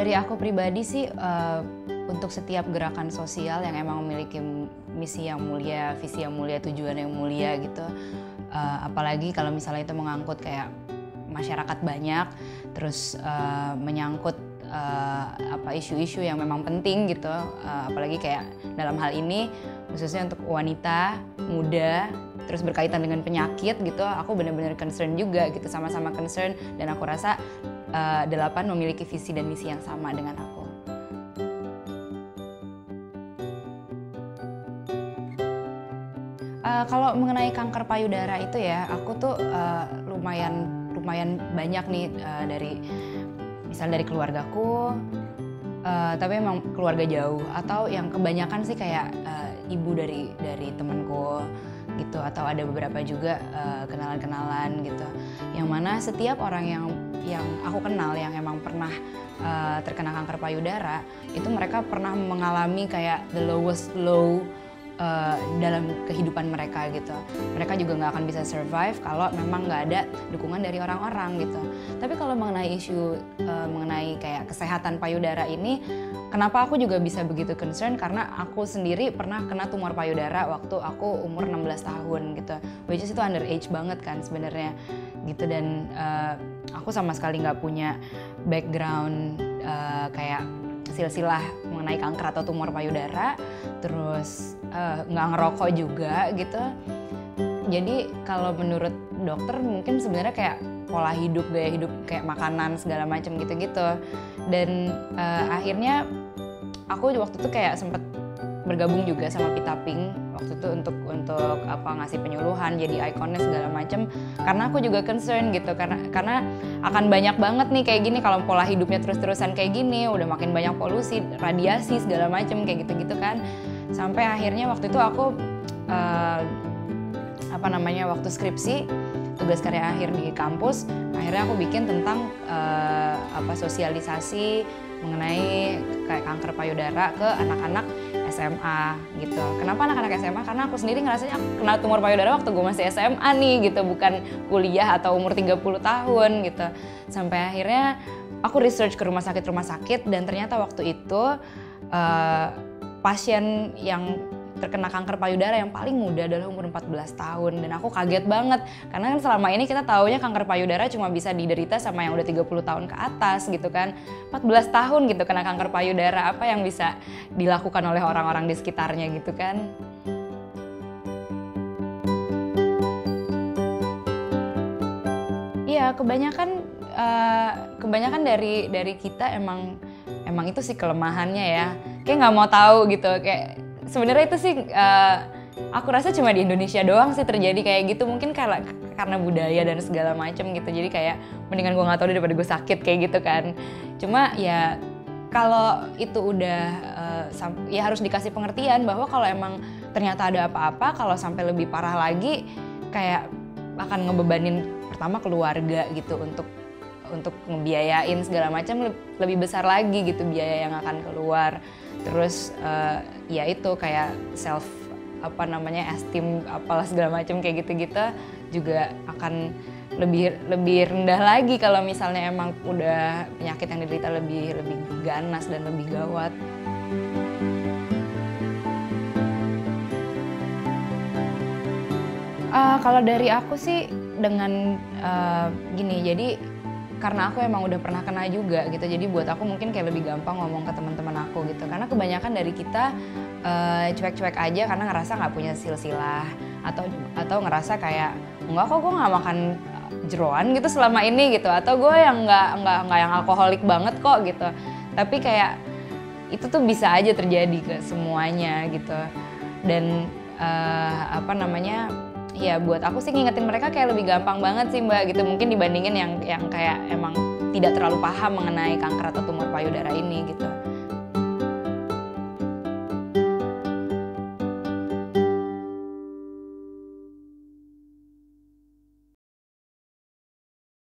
dari aku pribadi sih, untuk setiap gerakan sosial yang emang memiliki misi yang mulia, visi yang mulia, tujuan yang mulia gitu, apalagi kalau misalnya itu mengangkut kayak masyarakat banyak, terus menyangkut isu-isu yang memang penting gitu, apalagi kayak dalam hal ini khususnya untuk wanita muda, terus berkaitan dengan penyakit gitu, aku benar-benar concern juga gitu, sama-sama concern, dan aku rasa 8 memiliki visi dan misi yang sama dengan aku. Kalau mengenai kanker payudara itu ya, aku tuh lumayan banyak nih dari keluargaku, tapi emang keluarga jauh, atau yang kebanyakan sih kayak ibu dari temanku gitu, atau ada beberapa juga kenalan-kenalan gitu, yang mana setiap orang yang aku kenal yang emang pernah terkena kanker payudara itu mereka pernah mengalami kayak the lowest low dalam kehidupan mereka gitu. Mereka juga nggak akan bisa survive kalau memang nggak ada dukungan dari orang-orang gitu. Tapi kalau mengenai isu mengenai kayak kesehatan payudara ini, kenapa aku juga bisa begitu concern? Karena aku sendiri pernah kena tumor payudara waktu aku umur 16 tahun gitu. Which is itu underage banget kan sebenarnya gitu, dan aku sama sekali nggak punya background kayak silsilah mengenai kanker atau tumor payudara, terus nggak ngerokok juga gitu. Jadi kalau menurut dokter mungkin sebenarnya kayak pola hidup, gaya hidup, kayak makanan segala macam gitu-gitu. Dan akhirnya aku waktu itu kayak sempet bergabung juga sama Pita Pink waktu itu untuk ngasih penyuluhan, jadi ikonnya segala macem, karena aku juga concern gitu, karena akan banyak banget nih kayak gini kalau pola hidupnya terus-terusan kayak gini, udah makin banyak polusi, radiasi segala macem kayak gitu-gitu kan. Sampai akhirnya waktu itu aku waktu skripsi, tugas karya akhir di kampus, akhirnya aku bikin tentang sosialisasi mengenai kayak kanker payudara ke anak-anak SMA gitu. Kenapa anak-anak SMA? Karena aku sendiri ngerasanya aku kena tumor payudara waktu gue masih SMA nih gitu, bukan kuliah atau umur 30 tahun gitu. Sampai akhirnya aku research ke rumah sakit, dan ternyata waktu itu pasien yang terkena kanker payudara yang paling muda adalah umur 14 tahun, dan aku kaget banget karena kan selama ini kita taunya kanker payudara cuma bisa diderita sama yang udah 30 tahun ke atas gitu kan. 14 tahun gitu kena kanker payudara, apa yang bisa dilakukan oleh orang-orang di sekitarnya gitu kan. Iya, kebanyakan dari kita emang itu sih kelemahannya ya, kayak nggak mau tahu gitu. Kayak sebenarnya itu sih aku rasa cuma di Indonesia doang sih terjadi kayak gitu, mungkin karena budaya dan segala macam gitu. Jadi kayak mendingan gue nggak tahu daripada gue sakit kayak gitu kan. Cuma ya kalau itu udah ya harus dikasih pengertian bahwa kalau emang ternyata ada apa-apa, kalau sampai lebih parah lagi kayak akan ngebebanin pertama keluarga gitu untuk ngebiayain segala macam, lebih besar lagi gitu biaya yang akan keluar. Terus ya itu kayak esteem apalah segala macam kayak gitu-gitu juga akan lebih rendah lagi kalau misalnya emang udah penyakit yang diderita lebih ganas dan lebih gawat. Kalau dari aku sih dengan gini, jadi karena aku emang udah pernah kena juga gitu, jadi buat aku mungkin kayak lebih gampang ngomong ke teman-teman aku gitu, karena kebanyakan dari kita cuek-cuek aja karena ngerasa nggak punya silsilah, atau ngerasa kayak enggak kok gue nggak makan jeroan gitu selama ini gitu, atau gue yang nggak yang alkoholik banget kok gitu. Tapi kayak itu tuh bisa aja terjadi ke semuanya gitu, dan ya buat aku sih ngingetin mereka kayak lebih gampang banget sih Mbak gitu, mungkin dibandingin yang kayak emang tidak terlalu paham mengenai kanker atau tumor payudara ini gitu.